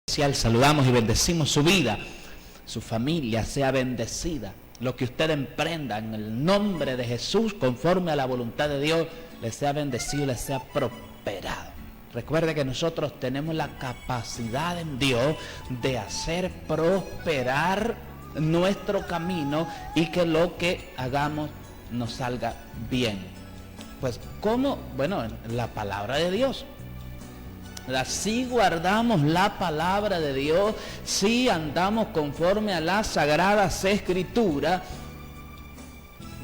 Saludamos y bendecimos su vida, su familia sea bendecida. Lo que usted emprenda en el nombre de Jesús, conforme a la voluntad de Dios, le sea bendecido, le sea prosperado. Recuerde que nosotros tenemos la capacidad en Dios de hacer prosperar nuestro camino y que lo que hagamos nos salga bien. Pues, ¿cómo? Bueno, la palabra de Dios. Si guardamos la palabra de Dios, si andamos conforme a las sagradas escrituras,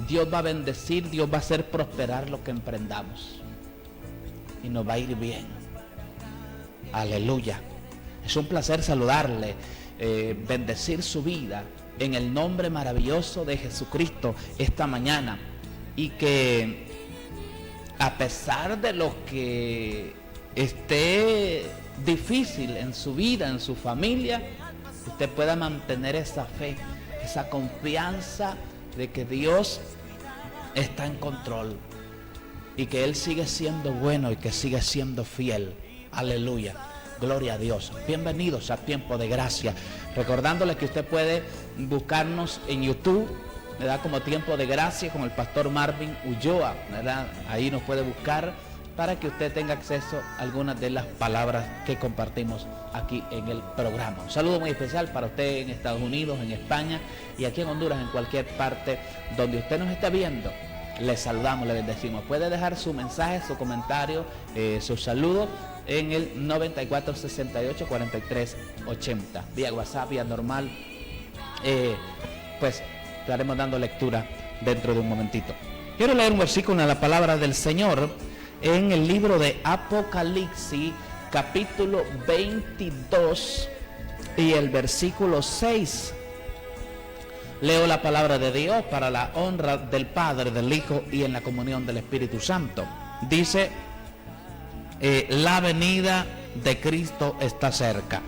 Dios va a bendecir, Dios va a hacer prosperar lo que emprendamos y nos va a ir bien. Aleluya. Es un placer saludarle, bendecir su vida en el nombre maravilloso de Jesucristo esta mañana, y que a pesar de lo que esté difícil en su vida, en su familia, usted pueda mantener esa fe, esa confianza de que Dios está en control y que Él sigue siendo bueno y que sigue siendo fiel. Aleluya, gloria a Dios. Bienvenidos a Tiempo de Gracia, recordándole que usted puede buscarnos en YouTube, ¿verdad? Como Tiempo de Gracia con el pastor Marvin Ulloa, ¿verdad? Ahí nos puede buscar para que usted tenga acceso a algunas de las palabras que compartimos aquí en el programa. Un saludo muy especial para usted en Estados Unidos, en España y aquí en Honduras, en cualquier parte donde usted nos esté viendo. Le saludamos, le bendecimos. Puede dejar su mensaje, su comentario, su saludo en el 94 68 43 80, vía WhatsApp, vía normal. Pues estaremos dando lectura dentro de un momentito. Quiero leer un versículo en la palabra del Señor en el libro de Apocalipsis, capítulo 22 y el versículo 6. Leo la palabra de Dios para la honra del Padre, del Hijo y en la comunión del Espíritu Santo. Dice, la venida de Cristo está cerca.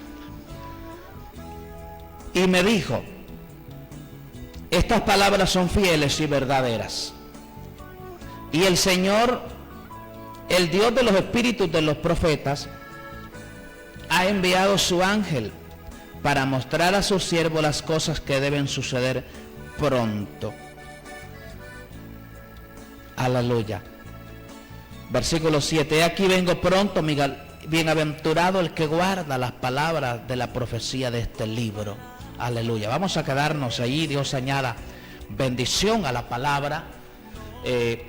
Y me dijo, estas palabras son fieles y verdaderas. Y el Señor, el Dios de los espíritus de los profetas, ha enviado su ángel para mostrar a sus siervos las cosas que deben suceder pronto. Aleluya. Versículo 7. Aquí vengo pronto, bienaventurado el que guarda las palabras de la profecía de este libro. Aleluya. Vamos a quedarnos allí. Dios añada bendición a la palabra.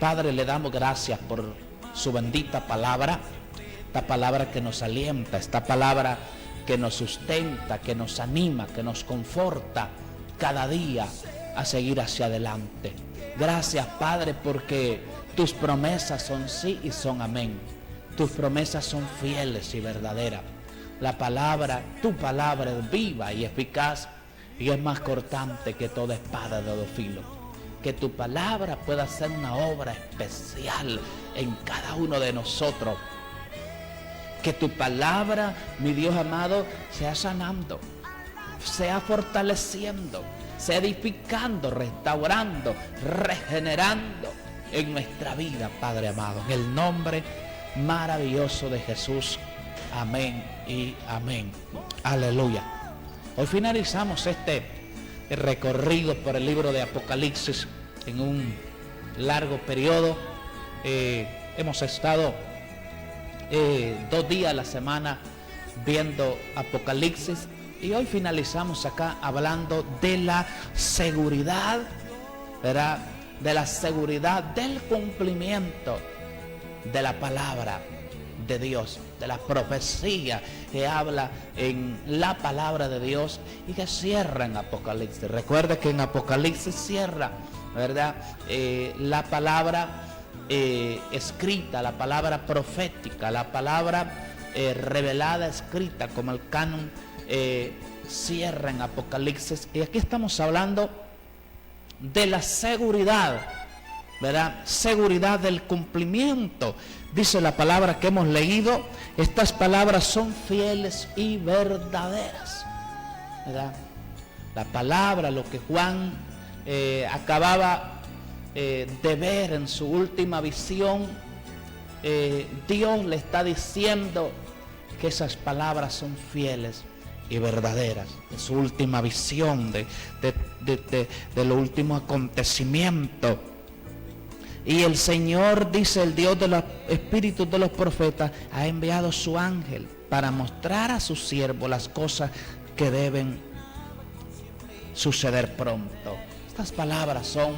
Padre, le damos gracias por su bendita palabra, esta palabra que nos alienta, esta palabra que nos sustenta, que nos anima, que nos conforta cada día a seguir hacia adelante. Gracias, Padre, porque tus promesas son sí y son amén. Tus promesas son fieles y verdaderas. La palabra, tu palabra es viva y eficaz y es más cortante que toda espada de dos filos. Que tu palabra pueda hacer una obra especial en cada uno de nosotros. Que tu palabra, mi Dios amado, sea sanando, sea fortaleciendo, sea edificando, restaurando, regenerando en nuestra vida, Padre amado. En el nombre maravilloso de Jesús. Amén y amén. Aleluya. Hoy finalizamos este recorrido por el libro de Apocalipsis en un largo periodo. Hemos estado 2 días a la semana viendo Apocalipsis y hoy finalizamos acá hablando de la seguridad, ¿verdad? De la seguridad del cumplimiento de la palabra de Dios, de la profecía que habla en la palabra de Dios y que cierra en Apocalipsis. Recuerda que en Apocalipsis cierra, ¿verdad? La palabra escrita, la palabra profética, la palabra revelada, escrita como el canon, cierra en Apocalipsis. Y aquí estamos hablando de la seguridad, ¿verdad? Seguridad del cumplimiento. Dice la palabra que hemos leído, estas palabras son fieles y verdaderas, ¿verdad? La palabra, lo que Juan acababa de ver en su última visión, Dios le está diciendo que esas palabras son fieles y verdaderas, de su última visión, de los últimos acontecimientos. Y el Señor, dice el Dios de los espíritus de los profetas, ha enviado su ángel para mostrar a sus siervos las cosas que deben suceder pronto. Estas palabras son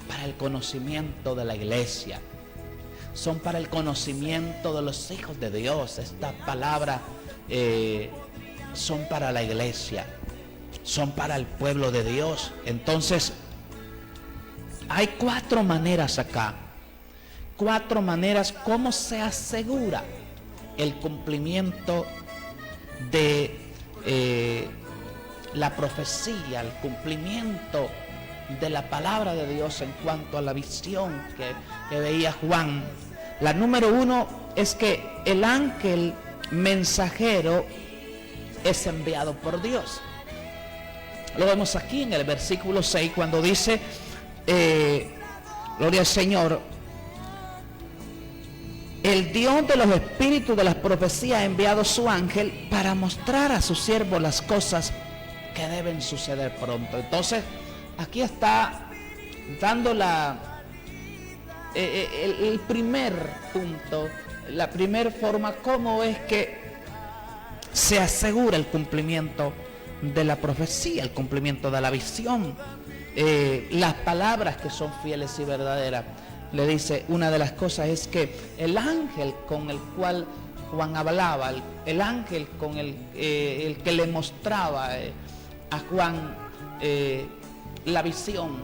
para el conocimiento de la iglesia, son para el conocimiento de los hijos de Dios. Estas palabras son para la iglesia, son para el pueblo de Dios. Entonces, hay 4 maneras acá, 4 maneras cómo se asegura el cumplimiento de la profecía, el cumplimiento de la palabra de Dios en cuanto a la visión que veía Juan. La número 1 es que el ángel mensajero es enviado por Dios. Lo vemos aquí en el versículo 6 cuando dice, gloria al Señor, el Dios de los espíritus de las profecías ha enviado su ángel para mostrar a sus siervos las cosas que deben suceder pronto. Entonces, aquí está dando el primer punto, la primera forma, cómo es que se asegura el cumplimiento de la profecía, el cumplimiento de la visión. Las palabras que son fieles y verdaderas. Le dice, una de las cosas es que el ángel con el cual Juan hablaba, el ángel con el que le mostraba a Juan la visión,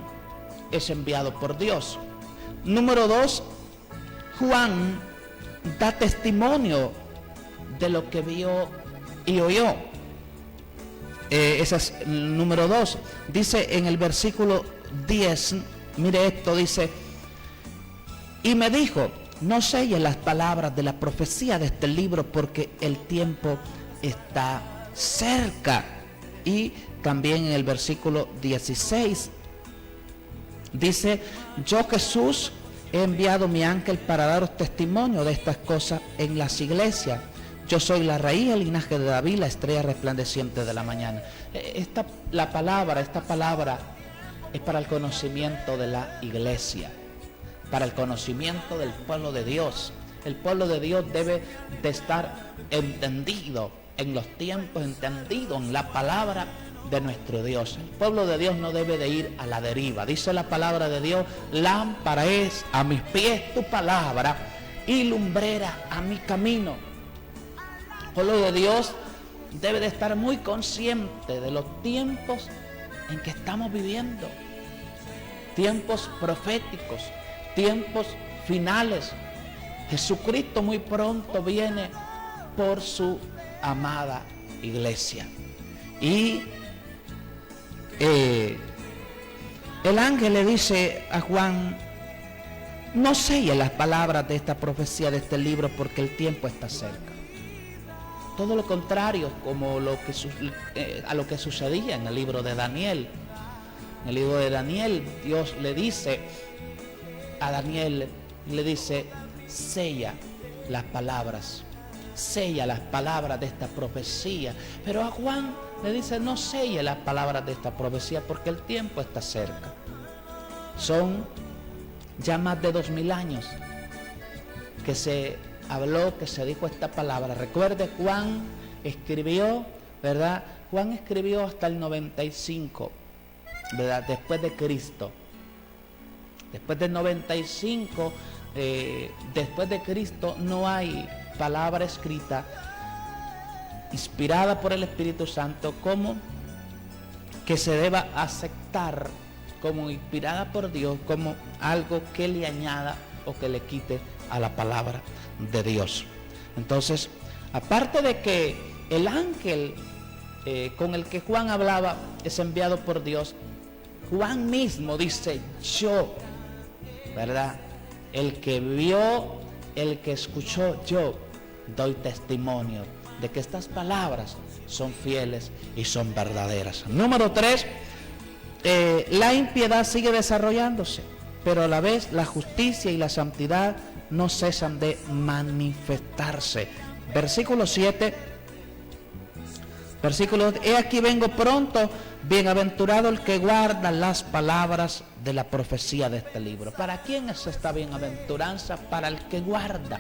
es enviado por Dios. Número 2, Juan da testimonio de lo que vio y oyó. Ese es el número 2. Dice en el versículo 10, mire esto, dice, y me dijo, no selles las palabras de la profecía de este libro porque el tiempo está cerca. Y también en el versículo 16 dice, yo Jesús he enviado mi ángel para daros testimonio de estas cosas en las iglesias. Yo soy la raíz, el linaje de David, la estrella resplandeciente de la mañana. Esta palabra es para el conocimiento de la iglesia, para el conocimiento del pueblo de Dios. El pueblo de Dios debe de estar entendido en los tiempos, entendido en la palabra de nuestro Dios. El pueblo de Dios no debe de ir a la deriva. Dice la palabra de Dios, lámpara es a mis pies tu palabra y lumbrera a mi camino. El pueblo de Dios debe de estar muy consciente de los tiempos en que estamos viviendo. Tiempos proféticos, tiempos finales. Jesucristo muy pronto viene por su amada iglesia. Y el ángel le dice a Juan, no selles las palabras de esta profecía de este libro porque el tiempo está cerca. Todo lo contrario como a lo que sucedía en el libro de Daniel. En el libro de Daniel, Dios le dice a Daniel, le dice, sella las palabras de esta profecía. Pero a Juan le dice, no selle las palabras de esta profecía porque el tiempo está cerca. Son ya más de 2000 años que se habló, que se dijo esta palabra. Recuerde, Juan escribió, ¿verdad? Juan escribió hasta el 95, ¿verdad? Después de Cristo. Después del 95, después de Cristo, no hay palabra escrita inspirada por el Espíritu Santo como que se deba aceptar como inspirada por Dios, como algo que le añada o que le quite a la palabra de Dios. Entonces, aparte de que el ángel con el que Juan hablaba es enviado por Dios, Juan mismo dice, yo, ¿verdad? El que vio, el que escuchó, yo doy testimonio de que estas palabras son fieles y son verdaderas. Número 3, la impiedad sigue desarrollándose, pero a la vez la justicia y la santidad no cesan de manifestarse. Versículo 7 Versículo, he aquí vengo pronto, bienaventurado el que guarda las palabras de la profecía de este libro. ¿Para quién es esta bienaventuranza? Para el que guarda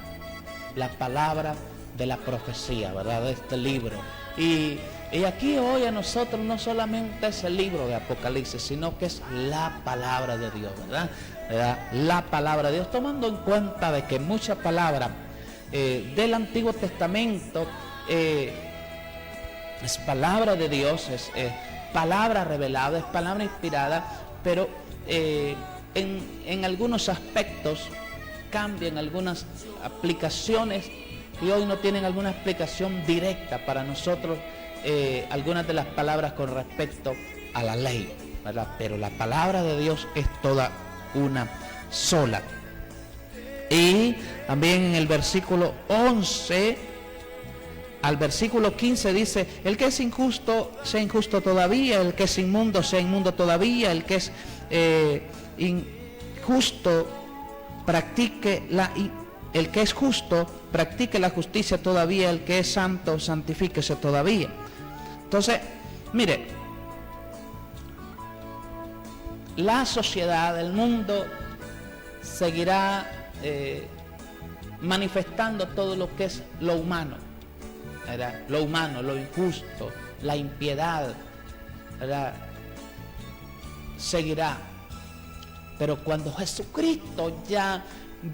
la palabra de la profecía, ¿verdad? De este libro. Y aquí hoy a nosotros no solamente es el libro de Apocalipsis, sino que es la palabra de Dios, ¿verdad? La palabra de Dios, tomando en cuenta de que muchas palabras del Antiguo Testamento es palabra de Dios, es palabra revelada, es palabra inspirada, pero en algunos aspectos cambian algunas aplicaciones y hoy no tienen alguna explicación directa para nosotros algunas de las palabras con respecto a la ley, ¿verdad? Pero la palabra de Dios es toda una sola. Y también en el versículo 11 al versículo 15 dice, el que es injusto sea injusto todavía, el que es inmundo sea inmundo todavía, el que es injusto el que es justo practique la justicia todavía, el que es santo santifíquese todavía. Entonces, mire, la sociedad, el mundo seguirá manifestando todo lo que es lo humano, ¿verdad? Lo humano, lo injusto, la impiedad, ¿verdad? Seguirá. Pero cuando Jesucristo ya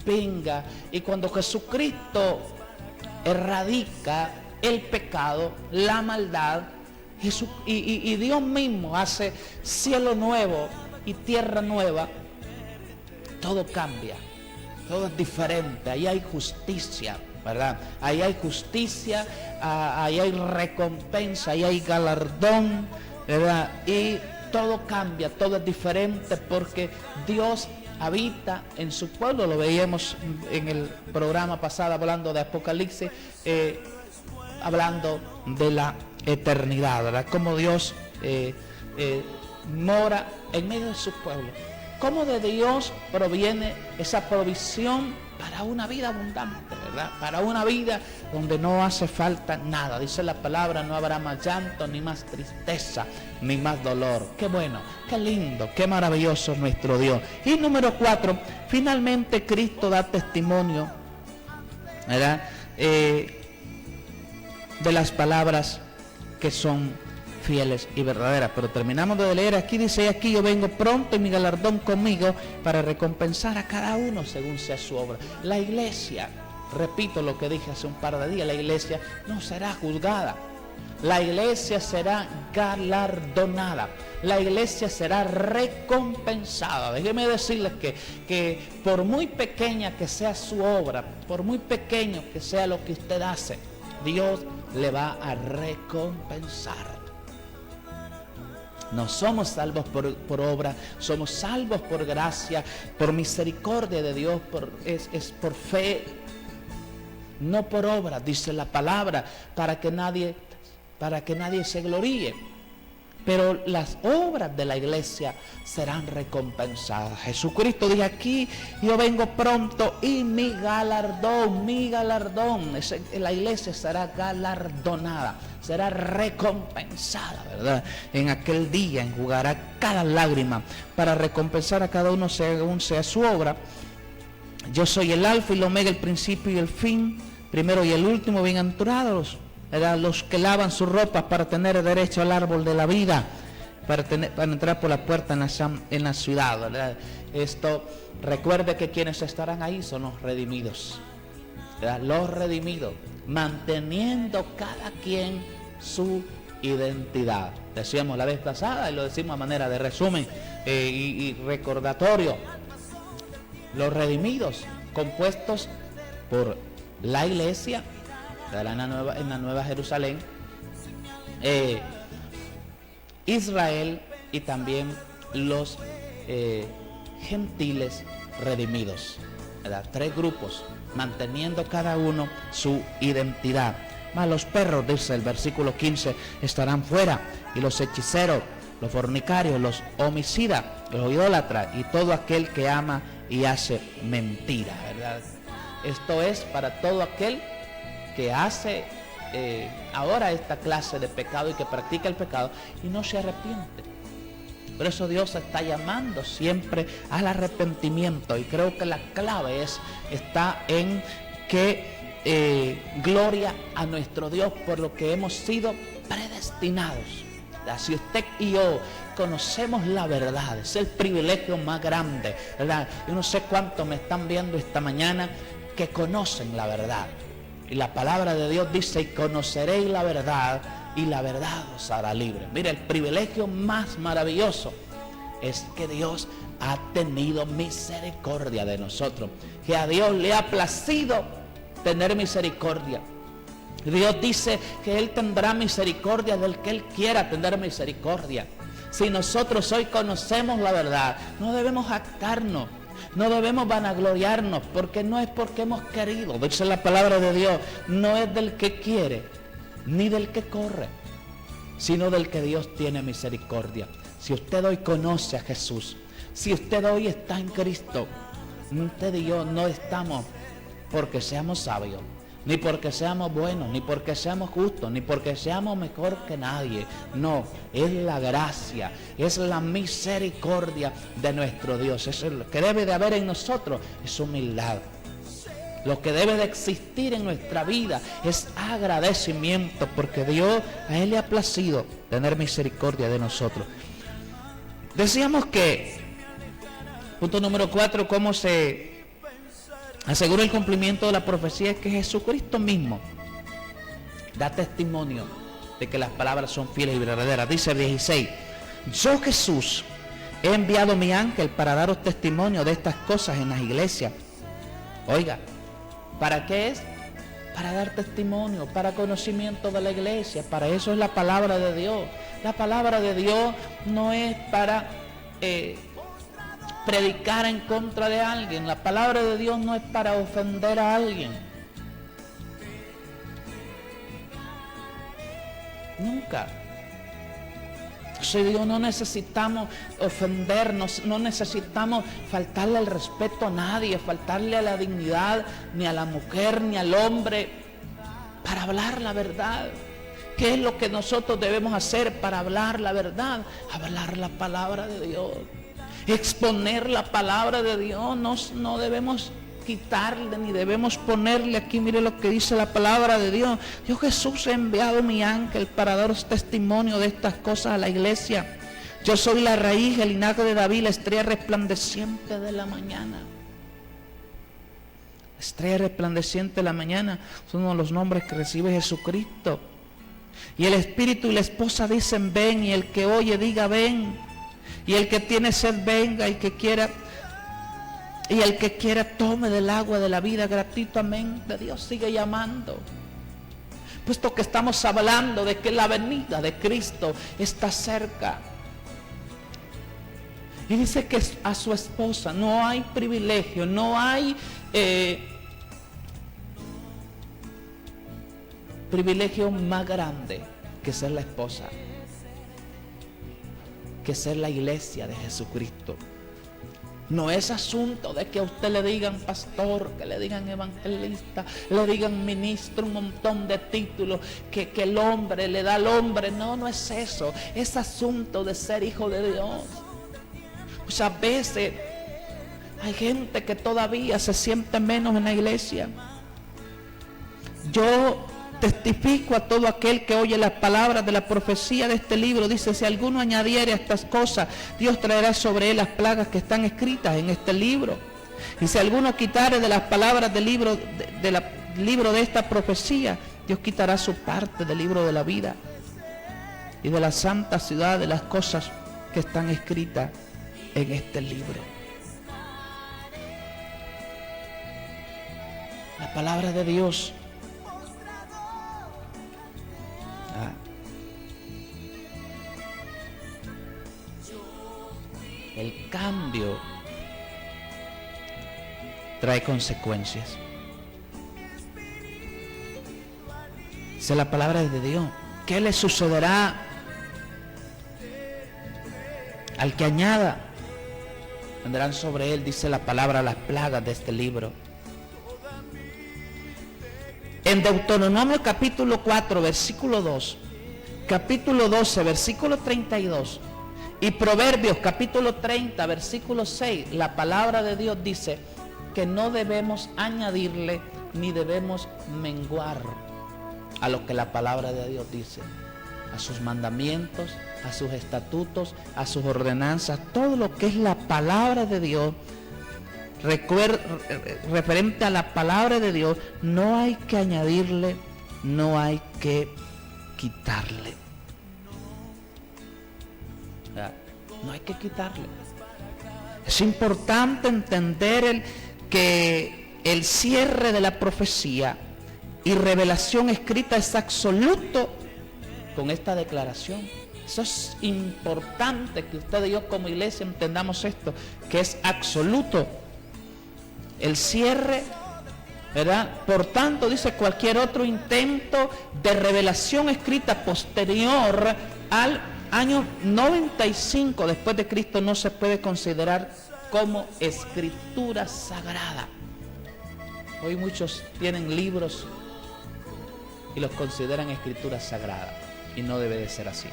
venga y cuando Jesucristo erradica el pecado, la maldad, y Dios mismo hace cielo nuevo y tierra nueva, todo cambia, todo es diferente, ahí hay justicia, ¿verdad? Ahí hay justicia, ahí hay recompensa, ahí hay galardón, ¿verdad? Y todo cambia, todo es diferente porque Dios habita en su pueblo. Lo veíamos en el programa pasado hablando de Apocalipsis, hablando de la eternidad, ¿verdad? Cómo Dios mora en medio de su pueblo. Cómo de Dios proviene esa provisión para una vida abundante, ¿verdad? Para una vida donde no hace falta nada. Dice la palabra, no habrá más llanto, ni más tristeza, ni más dolor. Qué bueno, qué lindo, qué maravilloso es nuestro Dios. Y número 4, finalmente Cristo da testimonio, ¿verdad? De las palabras que son fieles y verdaderas. Pero terminamos de leer aquí, dice, aquí yo vengo pronto y mi galardón conmigo para recompensar a cada uno según sea su obra. La iglesia, repito lo que dije hace un par de días, la iglesia no será juzgada, la iglesia será galardonada, la iglesia será recompensada. Déjeme decirles que por muy pequeña que sea su obra, por muy pequeño que sea lo que usted hace, Dios le va a recompensar. No somos salvos por obra, somos salvos por gracia, por misericordia de Dios, es por fe, no por obra, dice la palabra, para que nadie se gloríe. Pero las obras de la iglesia serán recompensadas. Jesucristo dijo, aquí yo vengo pronto y mi galardón, la iglesia será galardonada, será recompensada, ¿verdad? En aquel día enjugará cada lágrima para recompensar a cada uno según sea su obra. Yo soy el alfa y el omega, el principio y el fin, primero y el último, bienaventurados, ¿verdad? Los que lavan sus ropas para tener derecho al árbol de la vida, para entrar por la puerta en la ciudad, ¿verdad? Esto, recuerde que quienes estarán ahí son los redimidos, ¿verdad? Los redimidos, manteniendo cada quien su identidad. Decíamos la vez pasada y lo decimos a manera de resumen y recordatorio. Los redimidos, compuestos por la iglesia en la Nueva Jerusalén, Israel y también los gentiles redimidos, ¿verdad? 3 grupos, manteniendo cada uno su identidad. Mas los perros, dice el versículo 15, estarán fuera, y los hechiceros, los fornicarios, los homicidas, los idólatras y todo aquel que ama y hace mentira, ¿verdad? Esto es para todo aquel que hace ahora esta clase de pecado y que practica el pecado y no se arrepiente. Por eso Dios está llamando siempre al arrepentimiento, y creo que la clave está en que gloria a nuestro Dios por lo que hemos sido predestinados. Si usted y yo conocemos la verdad, es el privilegio más grande, ¿verdad? Yo no sé cuántos me están viendo esta mañana que conocen la verdad. Y la palabra de Dios dice: y conoceréis la verdad, y la verdad os hará libre. Mira, el privilegio más maravilloso es que Dios ha tenido misericordia de nosotros, que a Dios le ha placido tener misericordia. Dios dice que Él tendrá misericordia del que Él quiera tener misericordia. Si nosotros hoy conocemos la verdad, no debemos jactarnos, no debemos vanagloriarnos, porque no es porque hemos querido. Dice la palabra de Dios: no es del que quiere, ni del que corre, sino del que Dios tiene misericordia. Si usted hoy conoce a Jesús, si usted hoy está en Cristo, usted y yo no estamos porque seamos sabios, ni porque seamos buenos, ni porque seamos justos, ni porque seamos mejor que nadie. No, es la gracia, es la misericordia de nuestro Dios. Eso es lo que debe de haber en nosotros, es humildad. Lo que debe de existir en nuestra vida es agradecimiento, porque Dios, a Él le ha placido tener misericordia de nosotros. Decíamos que, punto número 4, cómo se asegura el cumplimiento de la profecía, es que Jesucristo mismo da testimonio de que las palabras son fieles y verdaderas. Dice el 16: yo, Jesús, he enviado mi ángel para daros testimonio de estas cosas en las iglesias. Oiga, ¿para qué es? Para dar testimonio, para conocimiento de la iglesia. Para eso es la palabra de Dios. La palabra de Dios no es para predicar en contra de alguien. La palabra de Dios no es para ofender a alguien. Nunca. Si Dios, no necesitamos ofendernos, no necesitamos faltarle el respeto a nadie, faltarle a la dignidad, ni a la mujer, ni al hombre, para hablar la verdad. ¿Qué es lo que nosotros debemos hacer para hablar la verdad? Hablar la palabra de Dios, exponer la palabra de Dios. No debemos quitarle ni debemos ponerle aquí. Mire lo que dice la palabra de Dios: yo, Jesús, he enviado mi ángel para daros testimonio de estas cosas a la iglesia. Yo soy la raíz, el linaje de David, la estrella resplandeciente de la mañana. La estrella resplandeciente de la mañana son uno de los nombres que recibe Jesucristo. Y el espíritu y la esposa dicen: ven. Y el que oye diga: ven. Y el que tiene sed venga, y el que quiera tome del agua de la vida gratuitamente. Dios sigue llamando, puesto que estamos hablando de que la venida de Cristo está cerca. Y dice que a su esposa no hay privilegio, no hay privilegio más grande que ser la esposa, que ser la iglesia de Jesucristo. No es asunto de que a usted le digan pastor, que le digan evangelista, le digan ministro, un montón de títulos que el hombre le da al hombre. No es eso. Es asunto de ser hijo de Dios. Muchas veces hay gente que todavía se siente menos en la iglesia. Yo testifico a todo aquel que oye las palabras de la profecía de este libro. Dice: si alguno añadiere a estas cosas, Dios traerá sobre él las plagas que están escritas en este libro. Y si alguno quitare de las palabras del libro de esta profecía, Dios quitará su parte del libro de la vida y de la santa ciudad, de las cosas que están escritas en este libro. La palabra de Dios el cambio trae consecuencias. Esa es la palabra de Dios. ¿Qué le sucederá al que añada? Vendrán sobre él, dice la palabra, las plagas de este libro. en Deuteronomio capítulo 4, versículo 2, capítulo 12, versículo 32 y Proverbios capítulo 30, versículo 6, la palabra de Dios dice que no debemos añadirle ni debemos menguar a lo que la palabra de Dios dice, a sus mandamientos, a sus estatutos, a sus ordenanzas, todo lo que es la palabra de Dios. Referente a la palabra de Dios, no hay que añadirle, no hay que quitarle. No hay que quitarle. Es importante entender que el cierre de la profecía y revelación escrita es absoluto con esta declaración. Eso es importante que usted y yo como iglesia entendamos esto, que es absoluto. El cierre, ¿verdad? Por tanto, dice, cualquier otro intento de revelación escrita posterior al año 95 después de Cristo no se puede considerar como escritura sagrada. Hoy muchos tienen libros y los consideran escritura sagrada, y no debe de ser así.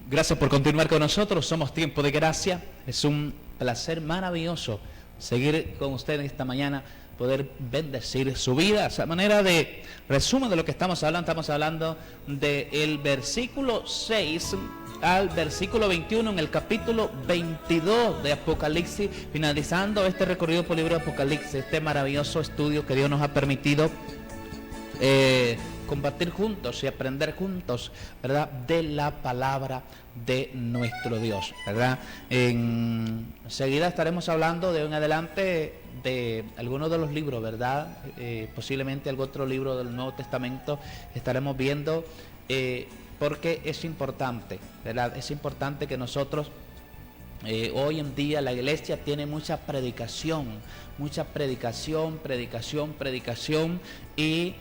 Gracias por continuar con nosotros. Somos Tiempo de Gracia. Es un placer maravilloso seguir con usted esta mañana, poder bendecir su vida. Esa manera de resumen de lo que estamos hablando del versículo 6 al versículo 21 en el capítulo 22 de Apocalipsis, finalizando este recorrido por el libro de Apocalipsis, este maravilloso estudio que Dios nos ha permitido compartir juntos y aprender juntos, ¿verdad?, de la palabra de nuestro Dios, ¿verdad? Enseguida estaremos hablando de en adelante de algunos de los libros, ¿verdad? Posiblemente algún otro libro del Nuevo Testamento estaremos viendo, porque es importante, ¿verdad? Es importante que nosotros, hoy en día la iglesia tiene mucha predicación y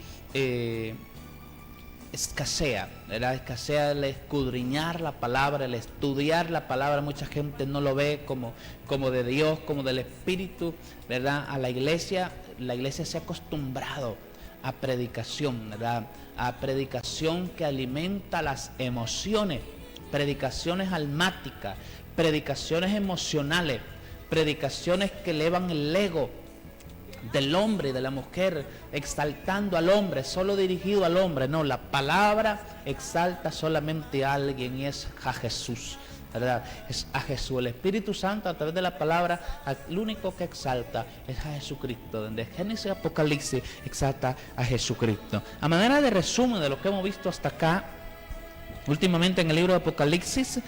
escasea, ¿verdad? Escasea el escudriñar la palabra, el estudiar la palabra. Mucha gente no lo ve como de Dios, como del Espíritu, ¿verdad? A la iglesia se ha acostumbrado a predicación, ¿verdad? A predicación que alimenta las emociones, predicaciones almáticas, predicaciones emocionales, predicaciones que elevan el ego del hombre y de la mujer, exaltando al hombre, solo dirigido al hombre. No, la palabra exalta solamente a alguien, y es a Jesús, ¿verdad? Es a Jesús. El Espíritu Santo, a través de la palabra, el único que exalta es a Jesucristo. Desde Génesis y Apocalipsis exalta a Jesucristo. A manera de resumen de lo que hemos visto hasta acá, últimamente en el libro de Apocalipsis,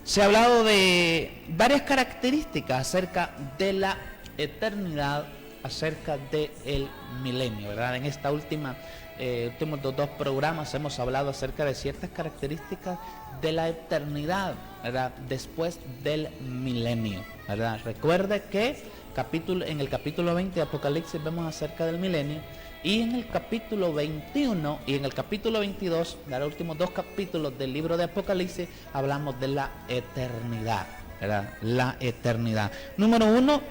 se ha hablado de varias características acerca de la eternidad, acerca del milenio, ¿verdad? En esta últimos dos programas hemos hablado acerca de ciertas características de la eternidad, ¿verdad?, después del milenio, ¿verdad? Recuerde que en el capítulo 20 de Apocalipsis vemos acerca del milenio, y en el capítulo 21 y en el capítulo 22, los últimos dos capítulos del libro de Apocalipsis, hablamos de la eternidad, ¿verdad? La eternidad. Número 1,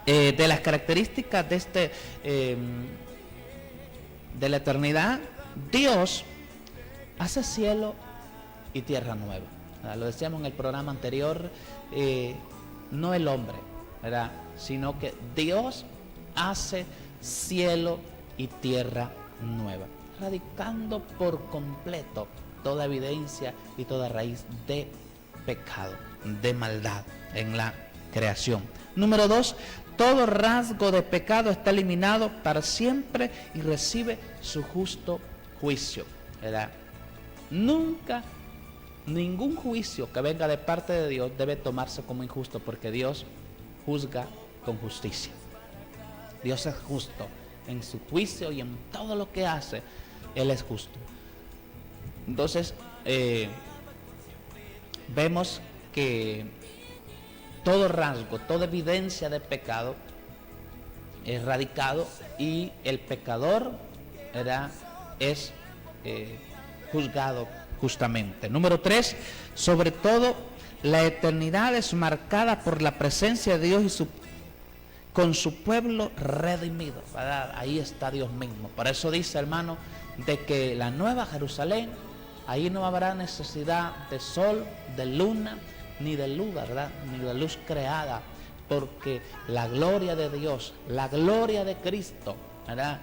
de las características de la eternidad, Dios hace cielo y tierra nueva, ¿verdad? Lo decíamos en el programa anterior, no el hombre, ¿verdad?, sino que Dios hace cielo y tierra nueva, erradicando por completo toda evidencia y toda raíz de pecado, de maldad en la creación. Número 2, todo rasgo de pecado está eliminado para siempre y recibe su justo juicio, ¿verdad? Nunca, ningún juicio que venga de parte de Dios debe tomarse como injusto, porque Dios juzga con justicia. Dios es justo en su juicio y en todo lo que hace. Él es justo. Entonces, vemos que todo rasgo, toda evidencia de pecado es erradicado, y el pecador, ¿verdad?, es juzgado justamente. Número 3, sobre todo, la eternidad es marcada por la presencia de Dios con su pueblo redimido, ¿verdad? Ahí está Dios mismo. Por eso dice, hermano, de que la nueva Jerusalén, ahí no habrá necesidad de sol, de luna, ni de luz, ¿verdad? Ni de luz creada, porque la gloria de Dios, la gloria de Cristo, ¿verdad?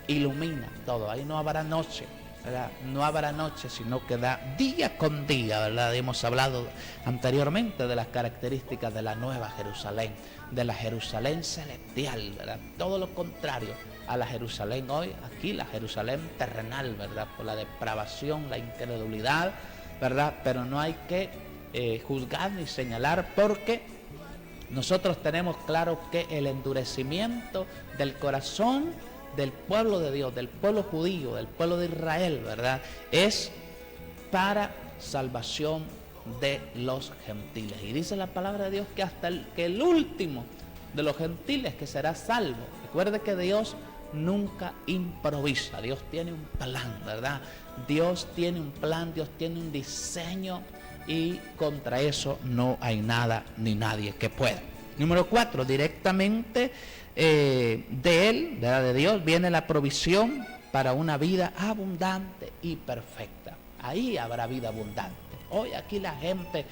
Ilumina todo. Ahí no habrá noche, ¿verdad? No habrá noche, sino que da día con día, ¿verdad? Hemos hablado anteriormente de las características de la nueva Jerusalén, de la Jerusalén celestial, ¿verdad? Todo lo contrario a la Jerusalén hoy, aquí la Jerusalén terrenal, ¿verdad? Por la depravación, la incredulidad, ¿verdad? Pero no hay que juzgar ni señalar, porque nosotros tenemos claro que el endurecimiento del corazón del pueblo de Dios, del pueblo judío, del pueblo de Israel, ¿verdad? Es para salvación de los gentiles. Y dice la palabra de Dios que hasta el último de los gentiles que será salvo. Recuerde que Dios nunca improvisa. Dios tiene un plan, ¿verdad? Dios tiene un plan, Dios tiene un diseño, y contra eso no hay nada ni nadie que pueda. Número 4, directamente de Él, ¿verdad? De Dios, viene la provisión para una vida abundante y perfecta. Ahí habrá vida abundante. Hoy aquí la gente,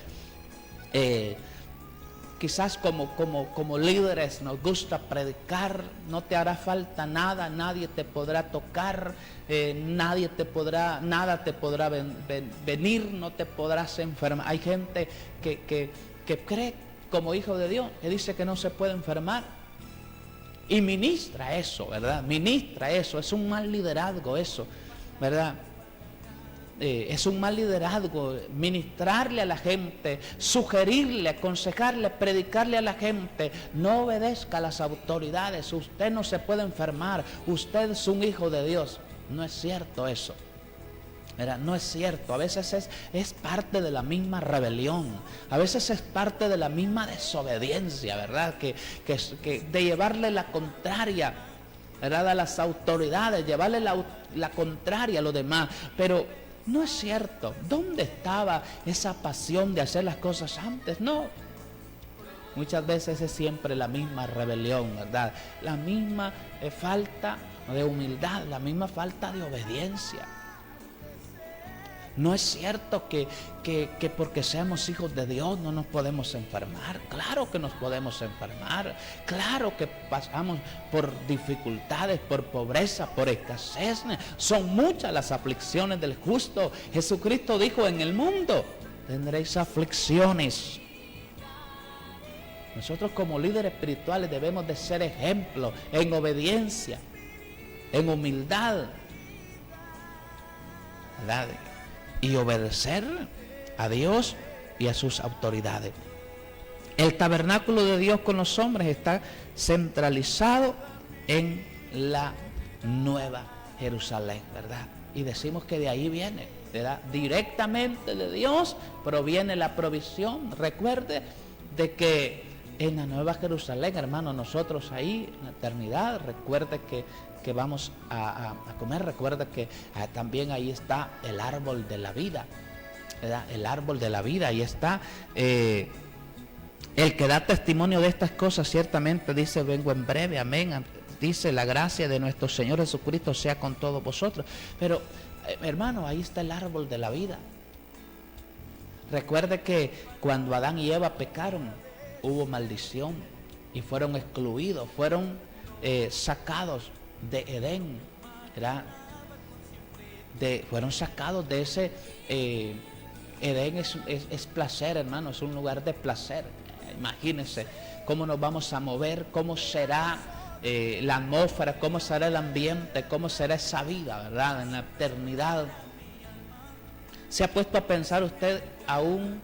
quizás como líderes nos gusta predicar, no te hará falta nada, nadie te podrá tocar, nada te podrá venir, no te podrás enfermar. Hay gente que cree como hijo de Dios, que dice que no se puede enfermar, y ministra eso, ¿verdad? Ministra eso. Es un mal liderazgo eso, ¿verdad? Es un mal liderazgo ministrarle a la gente, sugerirle, aconsejarle, predicarle a la gente: no obedezca a las autoridades, usted no se puede enfermar, usted es un hijo de Dios. No es cierto eso, ¿verdad? No es cierto. A veces es parte de la misma rebelión, a veces es parte de la misma desobediencia, ¿verdad? Que de llevarle la contraria, ¿verdad?, a las autoridades, llevarle la contraria a los demás. Pero no es cierto. ¿Dónde estaba esa pasión de hacer las cosas antes? No. Muchas veces es siempre la misma rebelión, ¿verdad? La misma falta de humildad, la misma falta de obediencia. No es cierto que porque seamos hijos de Dios no nos podemos enfermar. Claro que nos podemos enfermar. Claro que pasamos por dificultades, por pobreza, por escasez. Son muchas las aflicciones del justo. Jesucristo dijo: en el mundo tendréis aflicciones. Nosotros como líderes espirituales debemos de ser ejemplos en obediencia, en humildad, ¿verdad? Y obedecer a Dios y a sus autoridades. El tabernáculo de Dios con los hombres está centralizado en la nueva Jerusalén, ¿verdad? Y decimos que de ahí viene, ¿verdad? Directamente de Dios proviene la provisión. Recuerde de que en la nueva Jerusalén, hermano, nosotros ahí en la eternidad, recuerde que vamos a comer. Recuerda que también ahí está el árbol de la vida, ¿verdad? El árbol de la vida. Ahí está el que da testimonio de estas cosas. Ciertamente dice: vengo en breve, amén. Dice: la gracia de nuestro Señor Jesucristo sea con todos vosotros. Pero hermano, ahí está el árbol de la vida. Recuerde que cuando Adán y Eva pecaron, hubo maldición y fueron excluidos, fueron sacados de Edén, ¿verdad? Fueron sacados de ese Edén. Es placer, hermano, es un lugar de placer. Imagínense cómo nos vamos a mover, cómo será la atmósfera, cómo será el ambiente, cómo será esa vida, ¿verdad?, en la eternidad. ¿Se ha puesto a pensar usted aún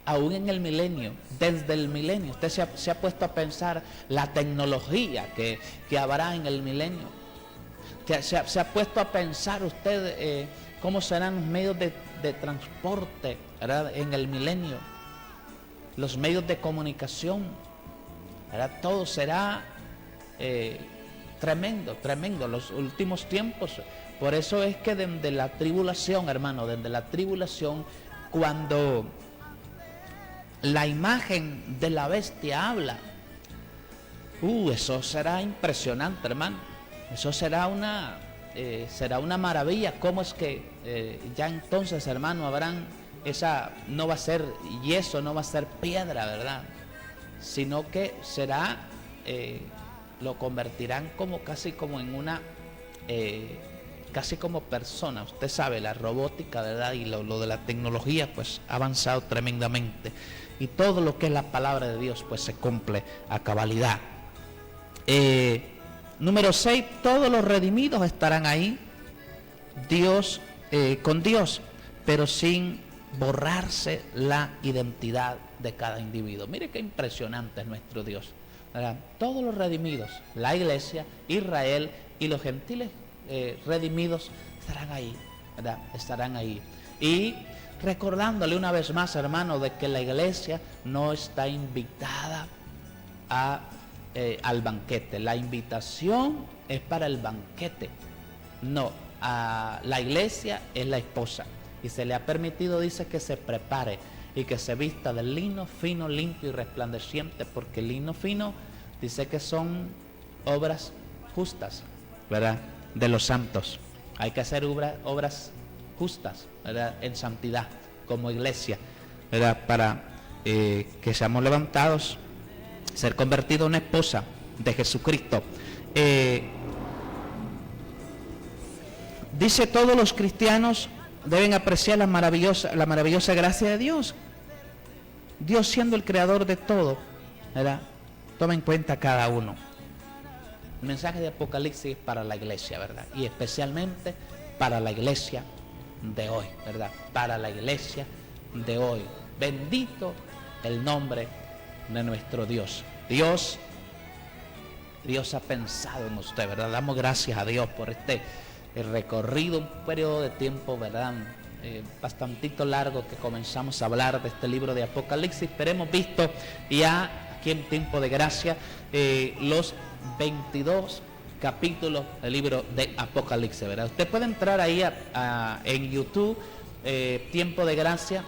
en el milenio, desde el milenio? Usted se ha puesto a pensar la tecnología que habrá en el milenio. Se ha puesto a pensar usted cómo serán los medios de transporte, ¿verdad?, en el milenio, los medios de comunicación, ¿verdad? Todo será tremendo, los últimos tiempos. Por eso es que desde la tribulación, hermano, desde la tribulación, cuando la imagen de la bestia habla, Eso será impresionante, hermano. Eso será una maravilla. ¿Cómo es que ya entonces, hermano, no va a ser yeso, no va a ser piedra, ¿verdad? Sino que lo convertirán casi como en una, casi como persona. Usted sabe, la robótica, ¿verdad? Y lo de la tecnología, pues ha avanzado tremendamente. Y todo lo que es la palabra de Dios, pues se cumple a cabalidad. Número 6, todos los redimidos estarán ahí, con Dios, pero sin borrarse la identidad de cada individuo. Mire qué impresionante es nuestro Dios, ¿verdad? Todos los redimidos, la iglesia, Israel y los gentiles redimidos estarán ahí, ¿verdad? Estarán ahí. Y recordándole una vez más, hermano, de que la iglesia no está invitada al banquete. La invitación es para el banquete. No, la iglesia es la esposa. Y se le ha permitido, dice, que se prepare y que se vista de lino fino, limpio y resplandeciente, porque el lino fino dice que son obras justas, ¿verdad? De los santos. Hay que hacer obras justas, ¿verdad? En santidad, como iglesia, ¿verdad? Para que seamos levantados, ser convertido en una esposa de Jesucristo. Dice, todos los cristianos deben apreciar la maravillosa gracia de Dios. Dios siendo el creador de todo, ¿verdad? Toma en cuenta cada uno. El mensaje de Apocalipsis es para la iglesia, ¿verdad? Y especialmente para la iglesia de hoy, ¿verdad? Para la iglesia de hoy. Bendito el nombre de nuestro Dios. Dios ha pensado en usted, ¿verdad? Damos gracias a Dios por el recorrido, un periodo de tiempo, ¿verdad? Bastantito largo que comenzamos a hablar de este libro de Apocalipsis, pero hemos visto ya aquí en tiempo de gracia los 22 capítulos del libro de Apocalipsis, ¿verdad? Usted puede entrar ahí en YouTube, Tiempo de Gracia,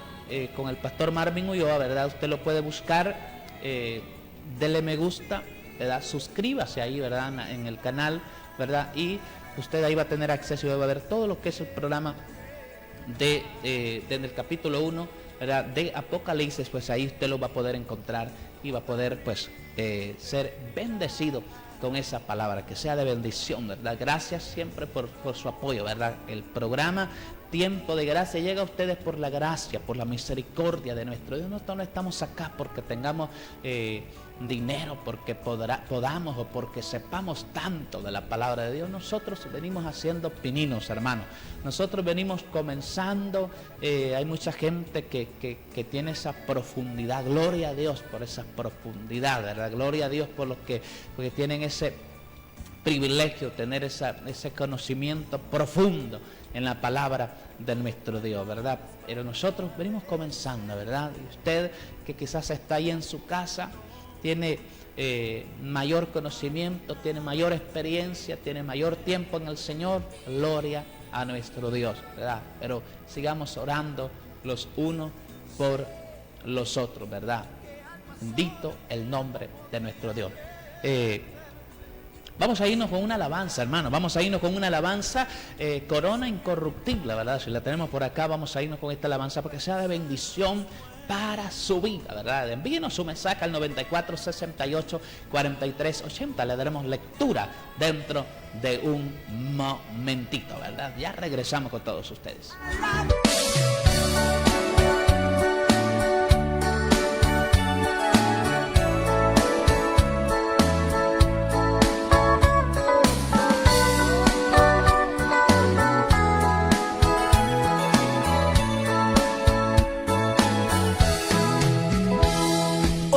con el pastor Marvin Ulloa, ¿verdad? Usted lo puede buscar, dele me gusta, ¿verdad? Suscríbase ahí, ¿verdad? En el canal, ¿verdad? Y usted ahí va a tener acceso y va a ver todo lo que es el programa desde el capítulo 1, ¿verdad? De Apocalipsis. Pues ahí usted lo va a poder encontrar y va a poder, pues, ser bendecido con esa palabra, que sea de bendición, ¿verdad? Gracias siempre por su apoyo, ¿verdad? El programa Tiempo de Gracia llega a ustedes por la gracia, por la misericordia de nuestro Dios. Nosotros no estamos acá porque tengamos dinero, porque podamos o porque sepamos tanto de la palabra de Dios. Nosotros venimos haciendo pininos, hermano. Nosotros venimos comenzando. Hay mucha gente que tiene esa profundidad. Gloria a Dios por esa profundidad, ¿verdad? Gloria a Dios por los porque tienen ese privilegio, tener ese conocimiento profundo en la palabra de nuestro Dios, ¿verdad? Pero nosotros venimos comenzando, ¿verdad? Y usted que quizás está ahí en su casa, tiene mayor conocimiento, tiene mayor experiencia, tiene mayor tiempo en el Señor, gloria a nuestro Dios, ¿verdad? Pero sigamos orando los unos por los otros, ¿verdad? Bendito el nombre de nuestro Dios. Vamos a irnos con una alabanza, hermano. Vamos a irnos con una alabanza, Corona Incorruptible, ¿verdad? Si la tenemos por acá, vamos a irnos con esta alabanza porque sea de bendición para su vida, ¿verdad? Envíenos su mensaje al 94 68 43 80. Le daremos lectura dentro de un momentito, ¿verdad? Ya regresamos con todos ustedes.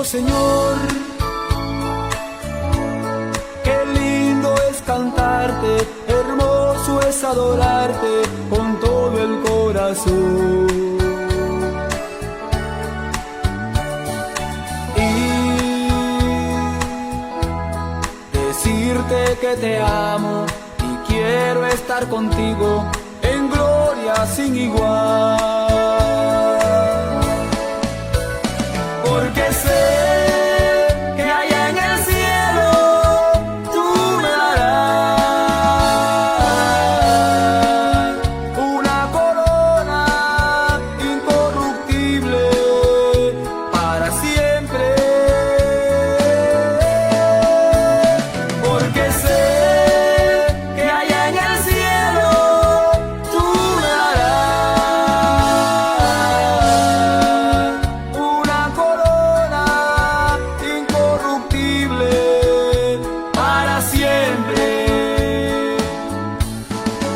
Señor, qué lindo es cantarte, hermoso es adorarte con todo el corazón. Y decirte que te amo y quiero estar contigo en gloria sin igual.